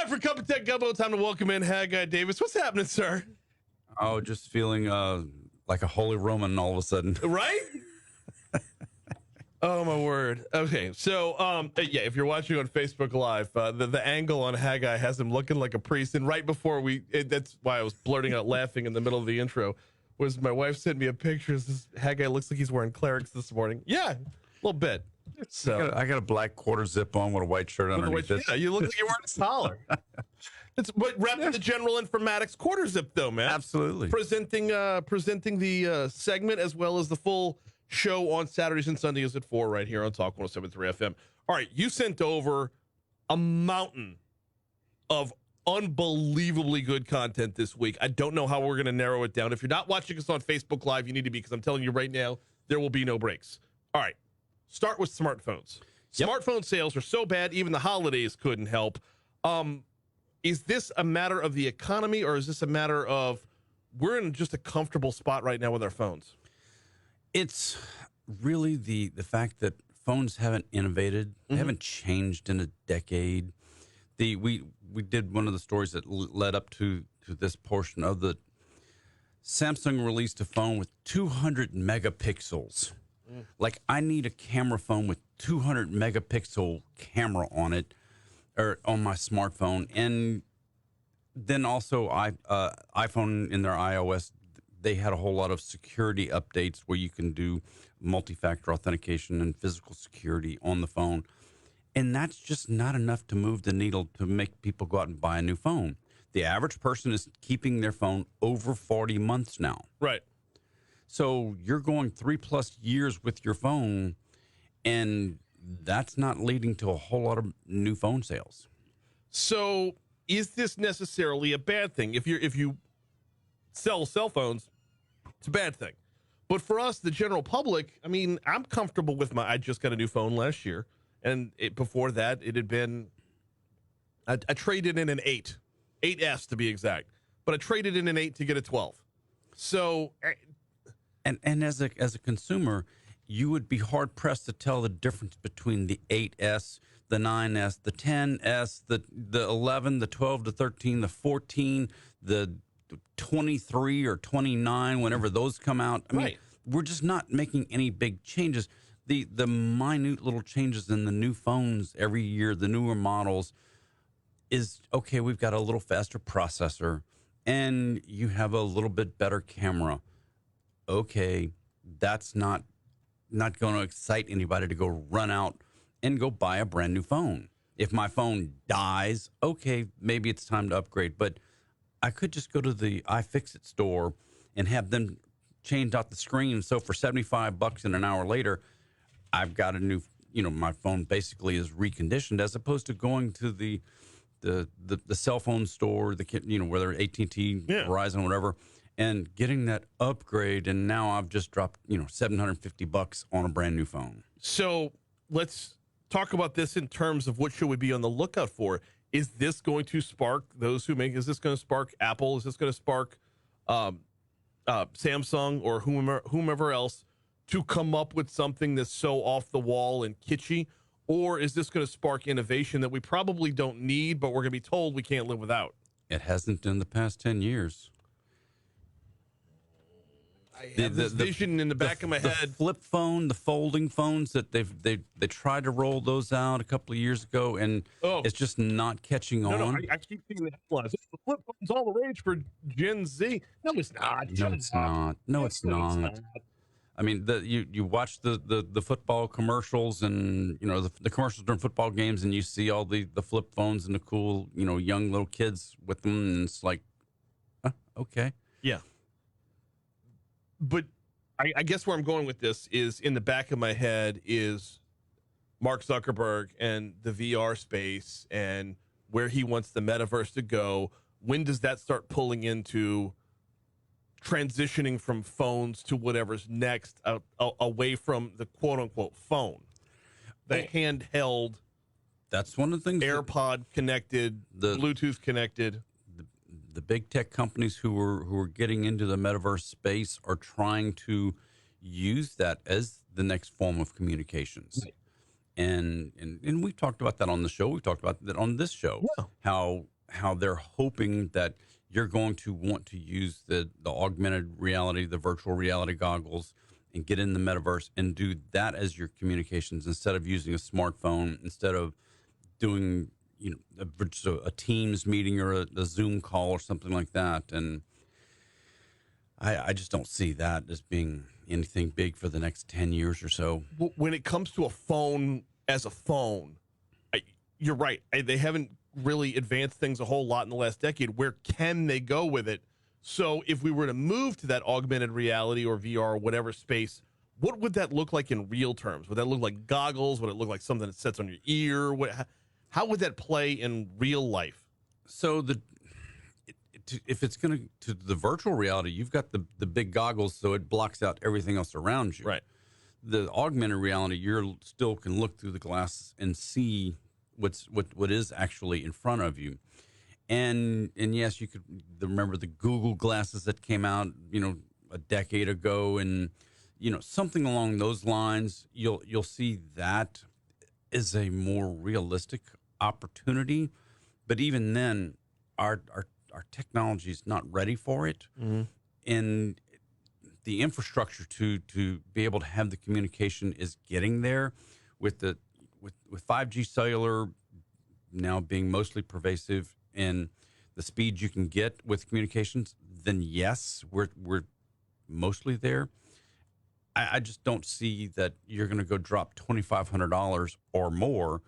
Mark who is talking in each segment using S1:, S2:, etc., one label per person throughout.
S1: Time for Cup of Tech Gumbo. Time to welcome in Haggai Davis. What's happening, sir?
S2: Oh, just feeling like a holy Roman all of a sudden.
S1: Right? Oh, my word. Okay, so, yeah, if you're watching on Facebook Live, the angle on Haggai has him looking like a priest. And right before that's why I was blurting out laughing in the middle of the intro, was my wife sent me a picture. This Haggai looks like he's wearing clerics this morning. Yeah, a little bit. So
S2: I got a black quarter zip on with a white shirt underneath it.
S1: Yeah, you look like you're wearing a collar. It's but repping the General Informatics quarter zip, though, man.
S2: Absolutely.
S1: Presenting the segment as well as the full show on Saturdays and Sundays at 4 right here on Talk 107.3 FM. All right, you sent over a mountain of unbelievably good content this week. I don't know how we're going to narrow it down. If you're not watching us on Facebook Live, you need to be, because I'm telling you right now, there will be no breaks. All right. Start with smartphones. Yep. Smartphone sales are so bad, even the holidays couldn't help. Is this a matter of the economy, or is this a matter of we're in just a comfortable spot right now with our phones?
S2: It's really the fact that phones haven't innovated, haven't changed in a decade. We did one of the stories that led up to this portion of the Samsung released a phone with 200 megapixels. Like, I need a camera phone with 200 megapixel camera on it, or on my smartphone. And then also iPhone in their iOS, they had a whole lot of security updates where you can do multi-factor authentication and physical security on the phone. And that's just not enough to move the needle to make people go out and buy a new phone. The average person is keeping their phone over 40 months now.
S1: Right.
S2: So you're going 3+ years with your phone, and that's not leading to a whole lot of new phone sales.
S1: So is this necessarily a bad thing? If you sell cell phones, it's a bad thing. But for us, the general public, I mean, I'm comfortable with I just got a new phone last year, and before that, it had been, I traded in an 8S to be exact, but I traded in an 8 to get a 12. So...
S2: And as a consumer, you would be hard pressed to tell the difference between the 8S, the 9S, the 10S, the 11, the 12, the 13, the 14, the 23 or 29. Whenever those come out, I mean, we're just not making any big changes. The minute little changes in the new phones every year, the newer models, is okay. We've got a little faster processor, and you have a little bit better camera. Okay, that's not going to excite anybody to go run out and go buy a brand new phone. If my phone dies, okay, maybe it's time to upgrade. But I could just go to the iFixit store and have them change out the screen. So for $75 and an hour later, I've got a new, my phone basically is reconditioned, as opposed to going to the cell phone store, whether AT&T, Verizon, whatever, and getting that upgrade, and now I've just dropped, $750 on a brand new phone.
S1: So let's talk about this in terms of what should we be on the lookout for. Is this going to spark those who make? Is this going to spark Apple? Is this going to spark Samsung or whomever else to come up with something that's so off the wall and kitschy? Or is this going to spark innovation that we probably don't need, but we're going to be told we can't live without?
S2: It hasn't in the past 10 years.
S1: I have this vision in the back of my head.
S2: The flip phone, the folding phones that they tried to roll those out a couple of years ago, and it's just not catching on.
S1: No, I keep seeing the headlines. The flip phone's all the rage for Gen Z. No, it's not.
S2: No, it's not. I mean, you watch the football commercials, and the commercials during football games, and you see all the flip phones and the cool young little kids with them, and it's like, okay,
S1: yeah. But I guess where I'm going with this is, in the back of my head is Mark Zuckerberg and the VR space and where he wants the metaverse to go. When does that start pulling into transitioning from phones to whatever's next, away from the quote-unquote phone, the handheld?
S2: That's one of the things.
S1: AirPod connected, the Bluetooth connected.
S2: The big tech companies who are getting into the metaverse space are trying to use that as the next form of communications. Right. And we've talked about that on the show. We've talked about that on this show. Yeah. How how they're hoping that you're going to want to use the augmented reality, the virtual reality goggles, and get in the metaverse and do that as your communications instead of using a smartphone, instead of doing a Teams meeting or a Zoom call or something like that. And I just don't see that as being anything big for the next 10 years or so.
S1: When it comes to a phone as a phone, you're right. They haven't really advanced things a whole lot in the last decade. Where can they go with it? So if we were to move to that augmented reality or VR or whatever space, what would that look like in real terms? Would that look like goggles? Would it look like something that sits on your ear? How would that play in real life?
S2: So if it's going to the virtual reality, you've got the big goggles, so it blocks out everything else around you.
S1: Right.
S2: The augmented reality, you're still can look through the glasses and see what is actually in front of you. And yes, you could remember the Google glasses that came out, a decade ago, and something along those lines. You'll see that is a more realistic opportunity, but even then, our technology is not ready for it, and the infrastructure to be able to have the communication is getting there, with 5G cellular now being mostly pervasive and the speed you can get with communications. Then yes, we're mostly there. I just don't see that you're going to go drop $2,500 or more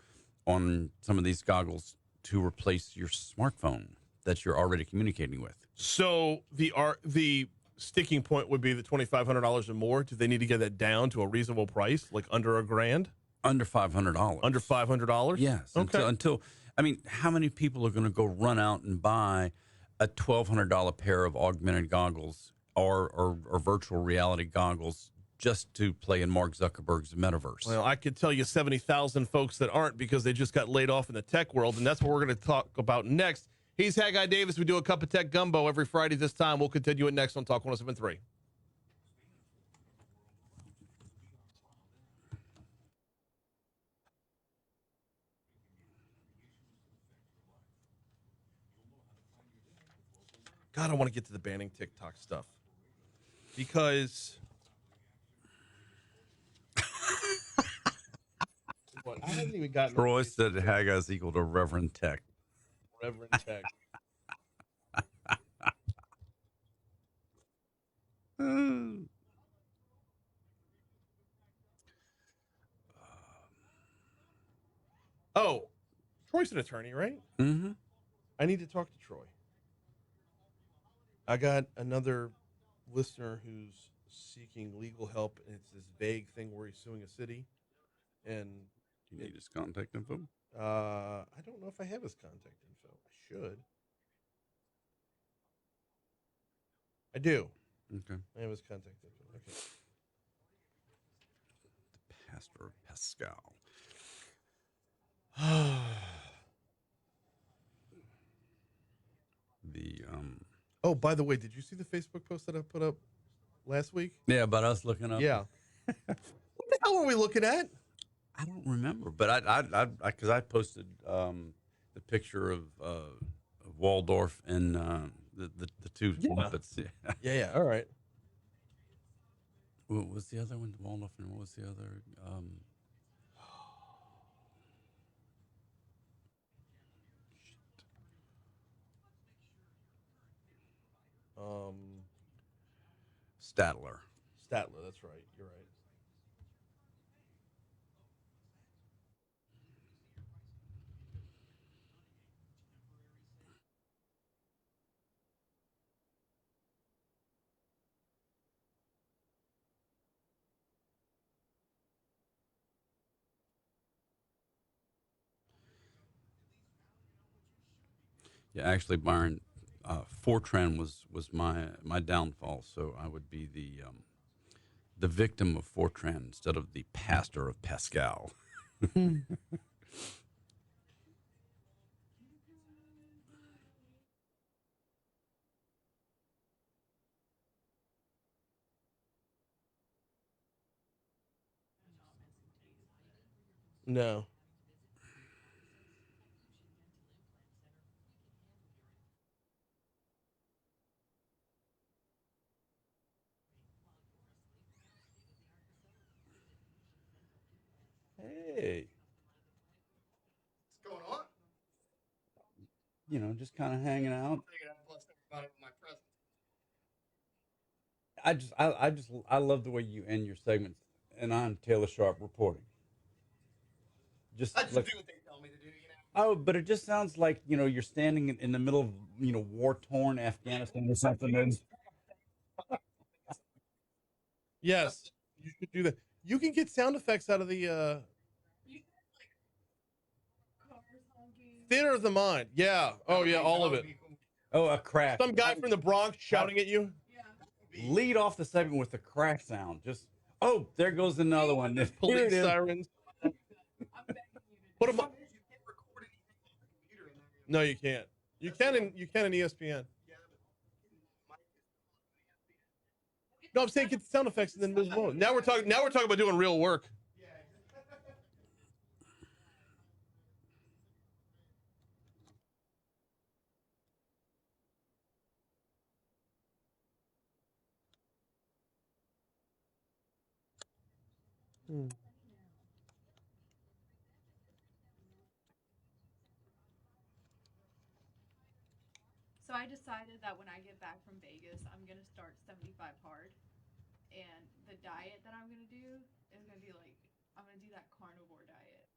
S2: on some of these goggles to replace your smartphone that you're already communicating with.
S1: So the sticking point would be the $2,500 or more. Do they need to get that down to a reasonable price, like under $1,000?
S2: Under $500.
S1: Under $500?
S2: Yes.
S1: Okay.
S2: Until I mean, how many people are going to go run out and buy a $1,200 pair of augmented goggles or virtual reality goggles just to play in Mark Zuckerberg's metaverse?
S1: Well, I could tell you 70,000 folks that aren't, because they just got laid off in the tech world, and that's what we're going to talk about next. He's Haggai Davis. We do a cup of tech gumbo every Friday this time. We'll continue it next on Talk 107.3. God, I want to get to the banning TikTok stuff, because I haven't even gotten
S2: Troy said Haggai is equal to Reverend Tech.
S1: Reverend Tech. Oh, Troy's an attorney, right?
S2: Mm-hmm.
S1: I need to talk to Troy. I got another listener who's seeking legal help, and it's this vague thing where he's suing a city. And
S2: Do you need his contact info?
S1: I don't know if I have his contact info. I should. I do.
S2: Okay.
S1: I have his contact info. Okay.
S2: The pastor of Pascal. The
S1: Oh, by the way, did you see the Facebook post that I put up last week?
S2: Yeah, about us looking up.
S1: Yeah. What the hell were we looking at?
S2: I don't remember, but I posted the picture of Waldorf and the two Muppets. Yeah.
S1: Yeah. All right.
S2: What was the other one? Waldorf, and what was the other? Statler.
S1: Statler. That's right. You're right.
S2: Yeah, actually, Byron, Fortran was my downfall. So I would be the victim of Fortran instead of the pastor of Pascal.
S1: No.
S2: just kind of hanging out. I love the way you end your segments. And I'm Taylor Sharp reporting. Just like, oh, but it just sounds like you're standing in the middle of war torn Afghanistan or something. And
S1: Yes, you should do that. You can get sound effects out of the theater of the mind. Yeah. Oh yeah, all of it.
S2: oh, a crack.
S1: Some guy from the Bronx shouting at you.
S2: Lead off the segment with the crack sound. Just there goes another one. Here
S1: Police
S2: it is.
S1: sirens. Put 'em up. No, you can't. You can in ESPN. No, I'm saying get the sound effects and then move on. Now we're talking about doing real work.
S3: So I decided that when I get back from Vegas, I'm gonna start 75 hard, and the diet that I'm gonna do is gonna be like I'm gonna do that carnivore diet,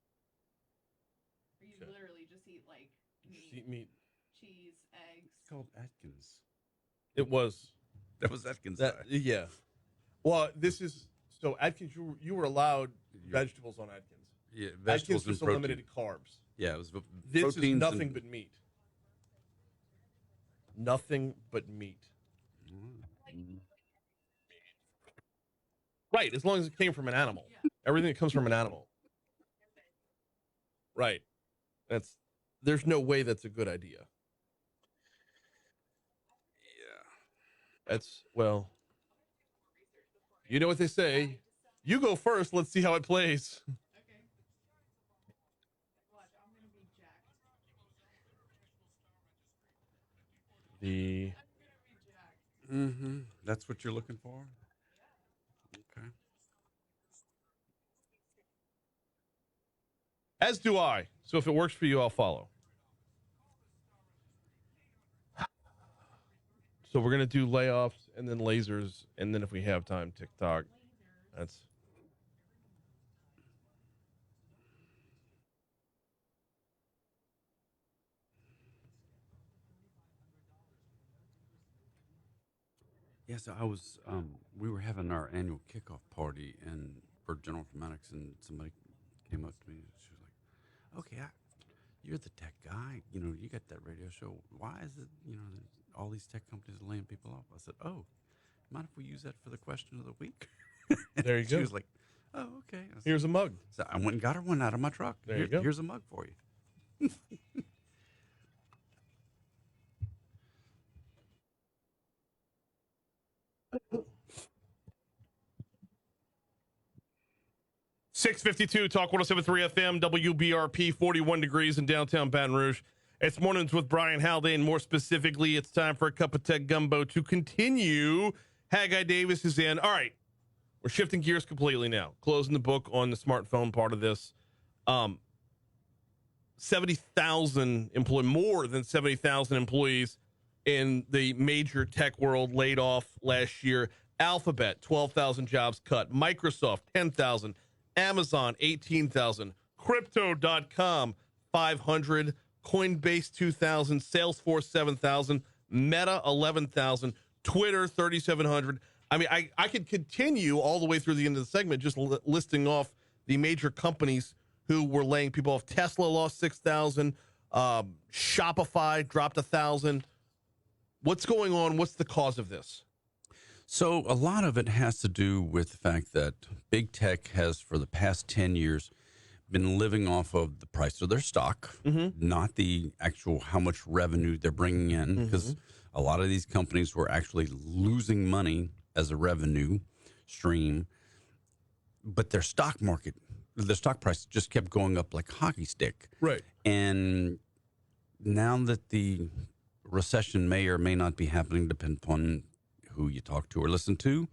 S3: where you
S1: Okay.
S3: literally just eat like
S1: Just
S3: meat,
S1: eat meat.
S3: cheese, eggs.
S2: It's called Atkins.
S1: It was
S2: That was Atkins.
S1: that. Yeah. Well, this is so Atkins. You were allowed vegetables on Atkins.
S2: Yeah,
S1: Atkins
S2: vegetables and
S1: just
S2: protein.
S1: eliminated carbs.
S2: Yeah, it was
S1: This is
S2: proteins
S1: nothing
S2: and-
S1: but meat. Nothing but meat. Right, as long as it came from an animal. Everything that comes from an animal. Right. There's no way that's a good idea.
S2: Yeah.
S1: That's well, you know what they say. You go first, let's see how it plays.
S3: Okay. Watch, I'm gonna be jacked.
S1: The
S3: I'm gonna be jacked.
S2: Mm-hmm. That's what you're looking for? Okay.
S1: as do I. So if it works for you, I'll follow. So we're gonna do layoffs and then lasers, and then if we have time, TikTok. That's
S2: Yeah, so I was, we were having our annual kickoff party and for General Informatics, and somebody came up to me and she was like, okay, you're the tech guy. You got that radio show. Why is it, there's all these tech companies laying people off? I said, oh, mind if we use that for the question of the week?
S1: there you
S2: She
S1: go.
S2: was like, oh, okay. I said,
S1: Here's a mug.
S2: so I went and got her one out of my truck.
S1: There you go.
S2: Here's a mug for you.
S1: 652 Talk 1073 FM, WBRP, 41 degrees in downtown Baton Rouge. It's Mornings with Brian Haldane. More specifically, it's time for a cup of tech gumbo to continue. Haggai Davis is in. All right, we're shifting gears completely now. Closing the book on the smartphone part of this. 70,000 more than 70,000 employees in the major tech world laid off last year. Alphabet, 12,000 jobs cut. Microsoft, 10,000. Amazon, 18,000. Crypto.com, 500. Coinbase, 2,000. Salesforce, 7,000. Meta, 11,000. Twitter, 3,700. I mean, I could continue all the way through the end of the segment just listing off the major companies who were laying people off. Tesla lost 6,000. Shopify dropped 1,000. What's going on? What's the cause of this?
S2: So a lot of it has to do with the fact that big tech has, for the past 10 years, been living off of the price of their stock, not the actual how much revenue they're bringing in, because a lot of these companies were actually losing money as a revenue stream, but their stock price just kept going up like a hockey stick.
S1: Right.
S2: And now that the recession may or may not be happening, depending upon who you talk to or listen to,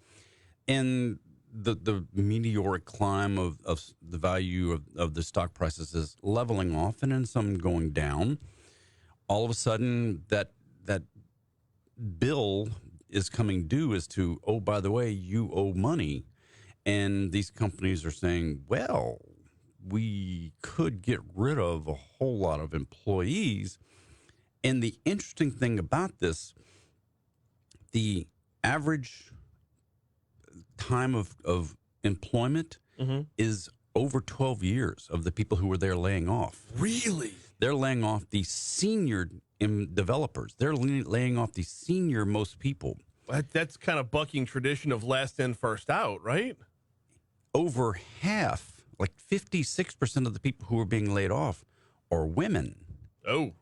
S2: and the meteoric climb of the value of the stock prices is leveling off and then some going down. all of a sudden that bill is coming due as to, oh, by the way, you owe money. And these companies are saying, well, we could get rid of a whole lot of employees. And the interesting thing about this, the average time of employment is over 12 years of the people who were there laying off.
S1: Really?
S2: They're laying off the senior developers. They're laying off the senior most people.
S1: That's kind of bucking tradition of last in, first out, right?
S2: Over half, like 56% of the people who are being laid off are women.
S1: Oh.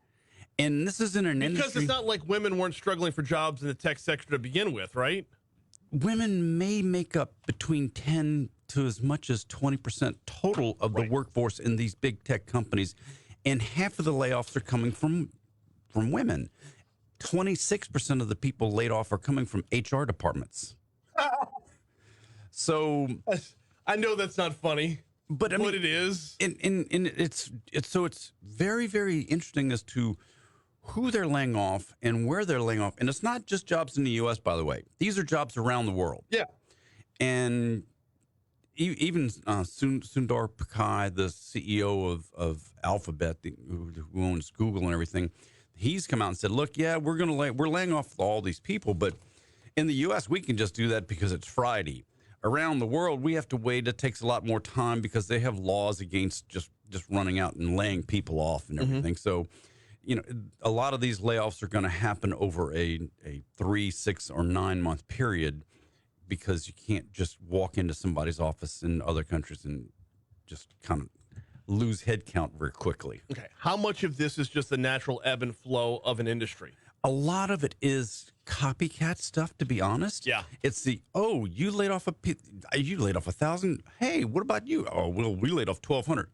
S2: And this isn't an industry.
S1: Because it's not like women weren't struggling for jobs in the tech sector to begin with, right?
S2: Women may make up between 10 to as much as 20% total of the workforce in these big tech companies. And half of the layoffs are coming from women. 26% of the people laid off are coming from HR departments. So
S1: I know that's not funny,
S2: but I mean,
S1: it is.
S2: And it's very, very interesting as to who they're laying off and where they're laying off. And it's not just jobs in the U.S., by the way. These are jobs around the world.
S1: Yeah.
S2: And even Sundar Pichai, the CEO of Alphabet, who owns Google and everything, he's come out and said, look, yeah, we're laying off all these people, but in the U.S., we can just do that because it's Friday. Around the world, we have to wait. It takes a lot more time because they have laws against just running out and laying people off and everything. So, you know, a lot of these layoffs are going to happen over a 3, 6, or 9 month period because you can't just walk into somebody's office in other countries and just kind of lose headcount very quickly.
S1: Okay. How much of this is just the natural ebb and flow of an industry?
S2: A lot of it is copycat stuff, to be honest.
S1: Yeah.
S2: It's you laid off 1,000. Hey, what about you? Oh, well, we laid off 1,200.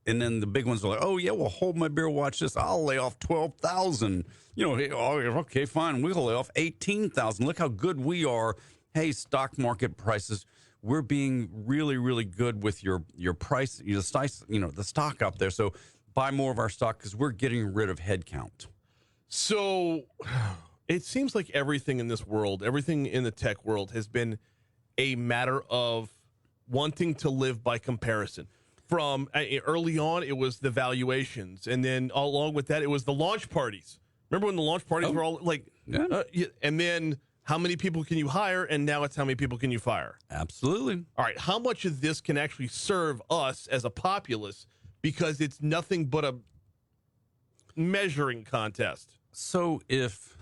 S2: And then the big ones are like, oh, yeah, well, hold my beer, watch this. I'll lay off 12,000. You know, hey, oh, okay, fine. We'll lay off 18,000. Look how good we are. Hey, stock market prices. We're being really, really good with your price, the stock up there. So buy more of our stock because we're getting rid of headcount.
S1: So it seems like everything in this world, everything in the tech world has been a matter of wanting to live by comparison. From early on, it was the valuations. And then along with that, it was the launch parties. Remember when the launch parties were all like, and then how many people can you hire? And now it's how many people can you fire?
S2: Absolutely.
S1: All right. How much of this can actually serve us as a populace because it's nothing but a measuring contest?
S2: So if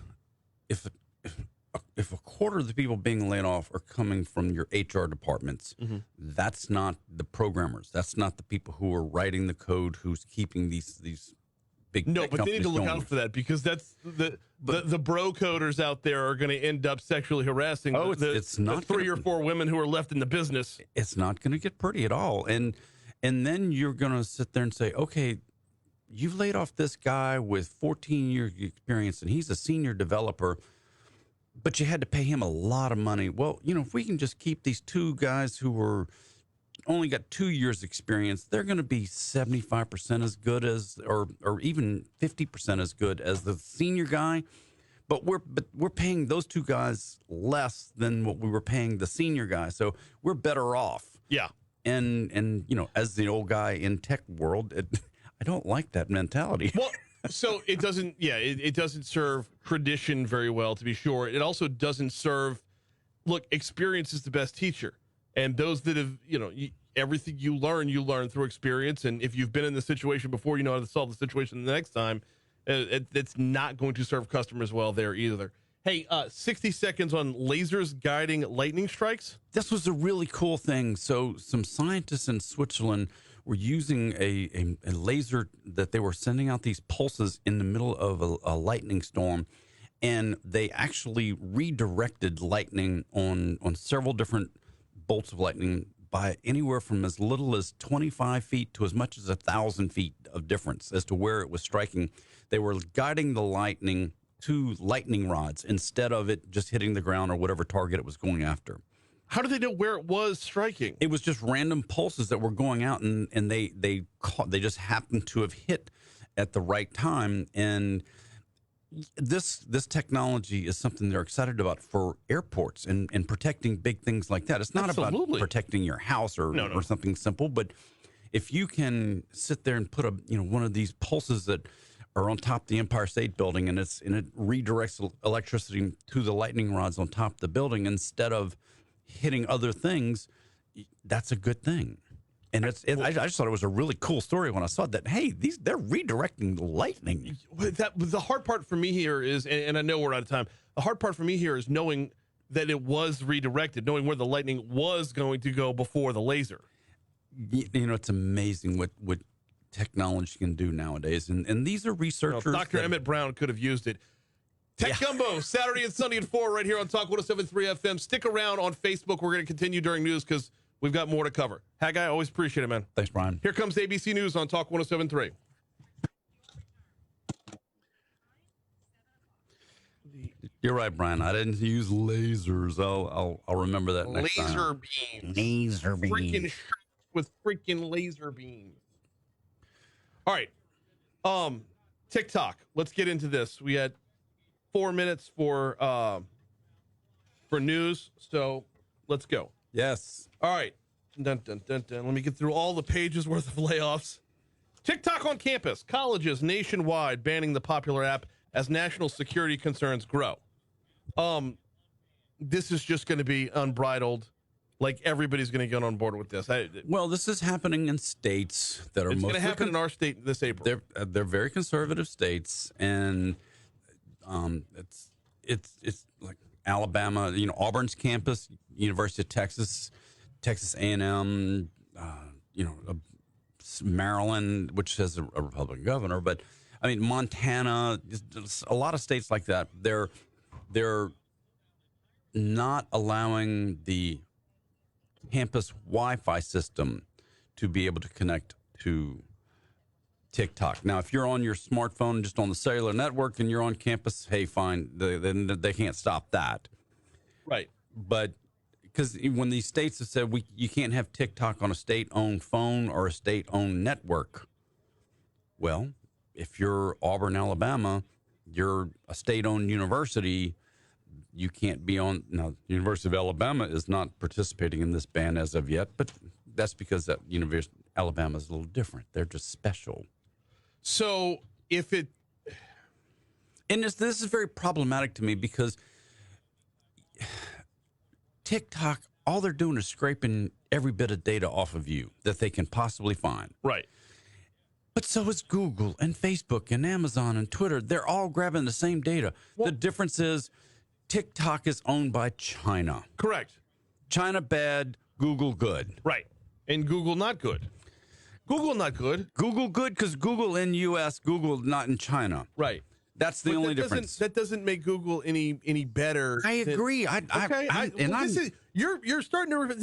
S2: a quarter of the people being laid off are coming from your HR departments, that's not the programmers. That's not the people who are writing the code, who's keeping these big
S1: No,
S2: tech
S1: but they need to look
S2: going.
S1: out for that because that's the bro coders out there are going to end up sexually harassing
S2: it's not
S1: the 3 or 4 women who are left in the business.
S2: It's not going to get pretty at all. And then you're going to sit there and say, okay, you've laid off this guy with 14 years experience and he's a senior developer, but you had to pay him a lot of money. Well, you know, if we can just keep these 2 guys who were only got 2 years experience, they're going to be 75% as good as, or even 50% as good as the senior guy. But we're paying those 2 guys less than what we were paying the senior guy. So we're better off.
S1: Yeah.
S2: And you know, as the old guy in tech world, I don't like that mentality.
S1: Well, so it doesn't, it doesn't serve tradition very well, to be sure. It also doesn't serve, look, experience is the best teacher. And those that have, everything you learn through experience. And if you've been in the situation before, you know how to solve the situation the next time. It's not going to serve customers well there either. Hey, 60 seconds on lasers guiding lightning strikes.
S2: This was a really cool thing. So some scientists in Switzerland were using a laser that they were sending out these pulses in the middle of a lightning storm. And they actually redirected lightning on several different bolts of lightning by anywhere from as little as 25 feet to as much as 1,000 feet of difference as to where it was striking. They were guiding the lightning to lightning rods instead of it just hitting the ground or whatever target it was going after.
S1: How did they know where it was striking?
S2: It was just random pulses that were going out, and they just happened to have hit at the right time. And this technology is something they're excited about for airports and protecting big things like that. It's not
S1: Absolutely.
S2: about protecting your house or
S1: No.
S2: or something simple, but if you can sit there and put one of these pulses that are on top of the Empire State Building and it redirects electricity to the lightning rods on top of the building instead of hitting other things, that's a good thing. And I just thought it was a really cool story when I saw that. Hey, they're redirecting the lightning.
S1: The hard part for me here is, and I know we're out of time. The hard part for me here is knowing that it was redirected, knowing where the lightning was going to go before the laser.
S2: It's amazing what technology can do nowadays, and these are researchers.
S1: Dr. Emmett Brown could have used it. Tech Gumbo, Saturday and Sunday at 4 right here on Talk 107.3 FM. Stick around on Facebook. We're going to continue during news because we've got more to cover. Haggai, always appreciate it, man.
S2: Thanks, Brian.
S1: Here comes ABC News on Talk 107.3.
S2: You're right, Brian. I didn't use lasers. I'll remember that next time.
S1: Laser beams.
S2: Laser beams.
S1: Freaking shirts with freaking laser beams. All right. TikTok. Let's get into this. We had 4 minutes for news, so let's go.
S2: Yes.
S1: All right. Dun, dun, dun, dun. Let me get through all the pages worth of layoffs. TikTok on campus. Colleges nationwide banning the popular app as national security concerns grow. This is just going to be unbridled. Like, everybody's going to get on board with this.
S2: Well, this is happening in states that are
S1: it's going to happen in our state this April.
S2: They're very conservative states, and it's like Alabama, Auburn's campus, University of Texas, Texas A&M, Maryland, which has a Republican governor, but I mean Montana, a lot of states like that. They're not allowing the campus Wi-Fi system to be able to connect to TikTok. Now, if you're on your smartphone, just on the cellular network, and you're on campus, hey, fine. Then they can't stop that.
S1: Right.
S2: But because when these states have said you can't have TikTok on a state-owned phone or a state-owned network, well, if you're Auburn, Alabama, you're a state-owned university, you can't be on. Now, the University of Alabama is not participating in this ban as of yet, but that's because that University of Alabama is a little different. They're just special.
S1: So if it...
S2: And this is very problematic to me because TikTok, all they're doing is scraping every bit of data off of you that they can possibly find.
S1: Right.
S2: But so is Google and Facebook and Amazon and Twitter. They're all grabbing the same data.
S1: Well,
S2: the difference is TikTok is owned by China.
S1: Correct.
S2: China bad, Google good.
S1: Right. And Google not good. Google not good.
S2: Google good because Google in U.S., Google not in China.
S1: Right.
S2: That's the only difference.
S1: That doesn't make Google any better.
S2: I agree.
S1: You're starting to.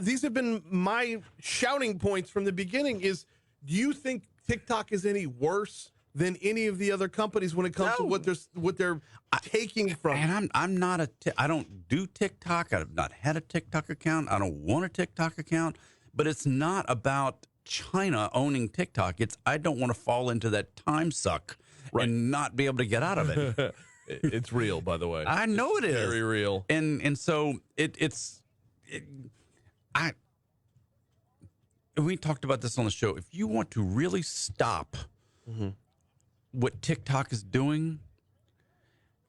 S1: These have been my shouting points from the beginning. Is, do you think TikTok is any worse than any of the other companies when it comes to what they're taking from?
S2: And I don't do TikTok. I've not had a TikTok account. I don't want a TikTok account. But it's not about China owning TikTok. I don't want to fall into that time suck. Right. And not be able to get out of it.
S1: It's real, by the way.
S2: I know
S1: it's
S2: it is
S1: very real.
S2: And so we talked about this on the show. If you want to really stop what TikTok is doing,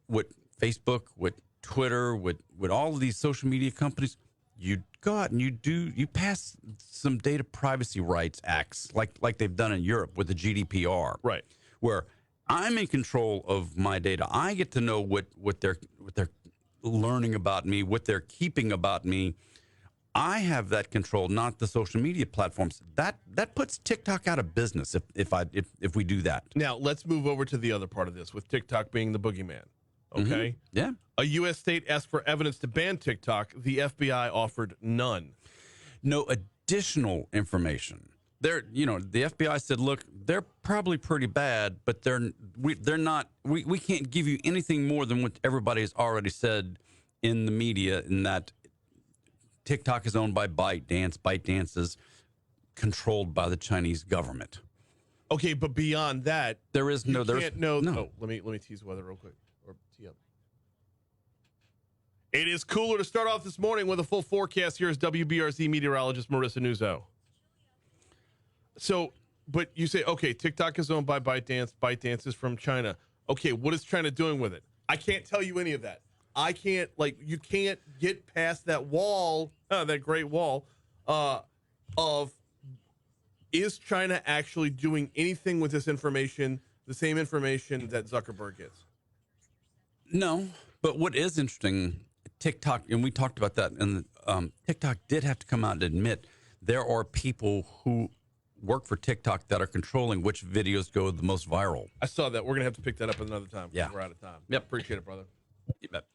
S2: what Facebook, what Twitter, what all of these social media companies, you go out and you pass some data privacy rights acts like they've done in Europe with the GDPR.
S1: Right.
S2: Where I'm in control of my data. I get to know what they're learning about me, what they're keeping about me. I have that control, not the social media platforms. That puts TikTok out of business if we do that.
S1: Now let's move over to the other part of this, with TikTok being the boogeyman. Okay.
S2: Yeah.
S1: A U.S. state asked for evidence to ban TikTok. The FBI offered none.
S2: No additional information. The FBI said, look, they're probably pretty bad, but they're not. We can't give you anything more than what everybody has already said in the media, in that TikTok is owned by ByteDance. ByteDance is controlled by the Chinese government.
S1: Okay, but beyond that,
S2: There is no.
S1: you
S2: There's
S1: can't know.
S2: no.
S1: Oh, let me tease weather real quick, or tee up. It is cooler to start off this morning with a full forecast. Here is WBRZ meteorologist Marissa Nuzzo. So, but you say, okay, TikTok is owned by ByteDance. ByteDance is from China. Okay, what is China doing with it? I can't tell you any of that. I can't, you can't get past that wall, that great wall, of is China actually doing anything with this information, the same information that Zuckerberg gets?
S2: No, but what is interesting, TikTok, and we talked about that, and TikTok did have to come out and admit there are people who work for TikTok that are controlling which videos go the most viral.
S1: I saw that. We're going to have to pick that up another time.
S2: Yeah.
S1: We're out of time.
S2: Yep.
S1: Appreciate it, brother.
S2: You bet.